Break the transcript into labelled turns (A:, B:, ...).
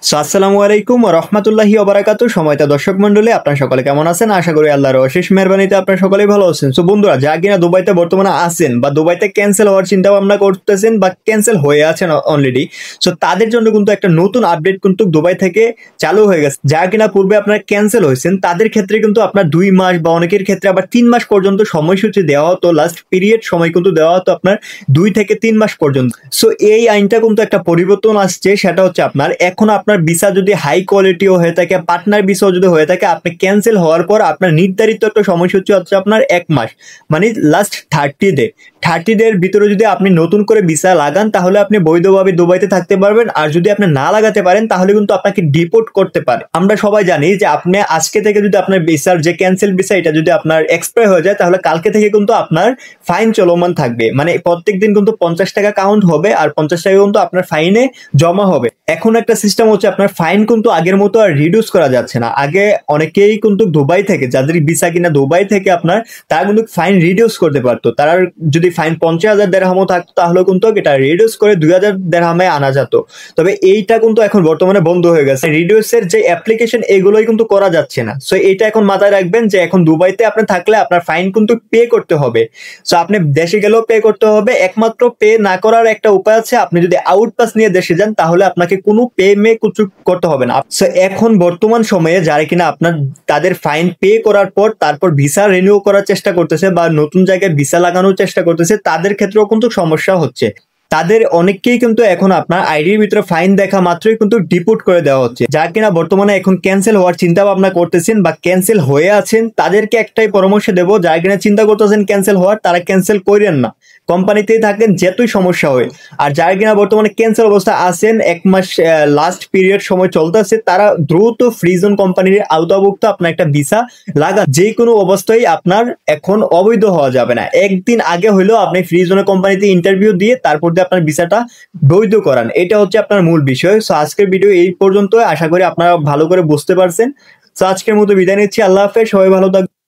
A: আসসালামু আলাইকুম ওয়া রাহমাতুল্লাহি ওয়া বারাকাতুহু। সময়তা দর্শক মণ্ডলী, আপনারা সকলে কেমন আছেন? আশা করি আল্লাহর অশেষ মেহেরবানিতে আপনারা সকলেই ভালো আছেন। সো বন্ধুরা, যারা কিনা দুবাইতে বর্তমানে আছেন বা দুবাইতে ক্যান্সেল হওয়ার চিন্তা ভাবনা করতেছেন বা ক্যান্সেল হয়ে আছেন অলরেডি, সো তাদের জন্য কিন্তু একটা নতুন আপডেট কিন্তু দুবাই থেকে চালু হয়ে গেছে। যারা কিনা পূর্বে আপনারা ক্যান্সেল হয়েছেন তাদের ক্ষেত্রে কিন্তু আপনার 2 মাস বা অনেকের ক্ষেত্রে আবার 3 মাস পর্যন্ত সময়সূচি দেওয়া হতো। লাস্ট পিরিয়ড সময় কিন্তু দেওয়া হতো আপনার 2 থেকে 3 মাস পর্যন্ত। সো এই আইনটা কিন্তু একটা পরিবর্তন আসছে, সেটা হচ্ছে আপনার এখন আপনার ভিসা যদি হাই কোয়ালিটিও হয়ে থাকে, পার্টনার ভিসাও যদি হয়ে থাকে, আপনি ক্যান্সেল হওয়ার পর আপনার নির্ধারিত একটা সময়সূচি হচ্ছে আপনার 1 মাস, মানে লাস্ট 30 ডে। 30 ডে এর ভিতরে যদি আপনি নতুন করে ভিসা লাগান তাহলে আপনি বৈধভাবে দুবাইতে থাকতে পারবেন, আর যদি আপনি না লাগাতে পারেন তাহলে কিন্তু আপনাকে ডিপোর্ট করতে পারে। আমরা সবাই জানি যে আপনি আজকে থেকে যদি আপনার ভিসার যে ক্যান্সেল ভিসা এটা যদি আপনার এক্সপায়ার হয়ে যায় তাহলে কালকে থেকে কিন্তু আপনার ফাইন চলমান থাকবে, মানে প্রত্যেক দিন কিন্তু 50 টাকা কাউন্ট হবে আর 50 টাকা কিন্তু আপনার ফাইনে জমা হবে। এখন একটা সিস্টেম হচ্ছে আপনার ফাইন কিন্তু আগের মতো আর রিডিউস করা যাচ্ছে না। আগে অনেকেই কিন্তু দুবাই থেকে, যাদের ভিসা কিনা দুবাই থেকে আপনার, তারা কিন্তু ফাইন রিডিউস করতে পারতো। তারা যদি ফাইন 50,000 দেরহামও থাকতো তাহলে কিন্তু এটা রিডিউস করে 2,000 দেরহামে আনা যেত। তবে এইটা কিন্তু এখন বর্তমানে বন্ধ হয়ে গেছে। রিডিউসের যে অ্যাপ্লিকেশন এগুলোই কিন্তু করা যাচ্ছে না। সো এইটা এখন মাথায় রাখবেন যে এখন দুবাইতে আপনি থাকলে আপনার ফাইন কিন্তু পে করতে হবে। সো আপনি দেশে গেলেও পে করতে হবে। একমাত্র পে না করার একটা উপায় আছে, আপনি যদি আউট পাস নিয়ে দেশে যান তাহলে আপনাকে কোনো পে মে কিছু করতে হবে না। সো এখন বর্তমান সময়ে যারা কিনা আপনার তাদের ফাইন পে করার পর তারপর ভিসা রিনিউ করার চেষ্টা করতেছে বা নতুন জায়গায় ভিসা লাগানোর চেষ্টা করতেছে, তাদের ক্ষেত্রেও কিন্তু সমস্যা হচ্ছে। তাদের অনেককেই কিন্তু এখন আপনার আইডির ভিতরে ফাইন দেখা মাত্রই কিন্তু ডিপোর্ট করে দেওয়া হচ্ছে। যারা কিনা বর্তমানে এখন ক্যান্সেল হওয়ার চিন্তা ভাবনা করতেছেন বা ক্যান্সেল হয়ে আছেন, তাদেরকে একটাই পরামর্শ দেবো, যারা কিনা চিন্তা করতেছেন ক্যান্সেল হওয়ার, তারা ক্যান্সেল করেন না, কোম্পানিতেই থাকেন যতই সমস্যা হয়। আর যারা কিনা বর্তমানে ক্যান্সেল অবস্থা আছেন, 1 মাস লাস্ট পিরিয়ড সময় চলতেছে, তারা দ্রুত ফ্রিজন কোম্পানির আওতাভুক্ত আপনার একটা ভিসা লাগা। যে কোনো অবস্থায় আপনার এখন অবৈধ হওয়া যাবে না। একদিন আগে হইলেও আপনি ফ্রিজনের কোম্পানিতে ইন্টারভিউ দিয়ে তারপর দিয়ে আপনার ভিসাটা বৈধ করান। এটা হচ্ছে আপনার মূল বিষয়। সো আজকের ভিডিও এই পর্যন্ত, আশা করি আপনারা ভালো করে বুঝতে পারছেন। সো আজকের মতো বিদায় নিচ্ছি। আল্লাহ হাফেজ, সবাই ভালো থাকবেন।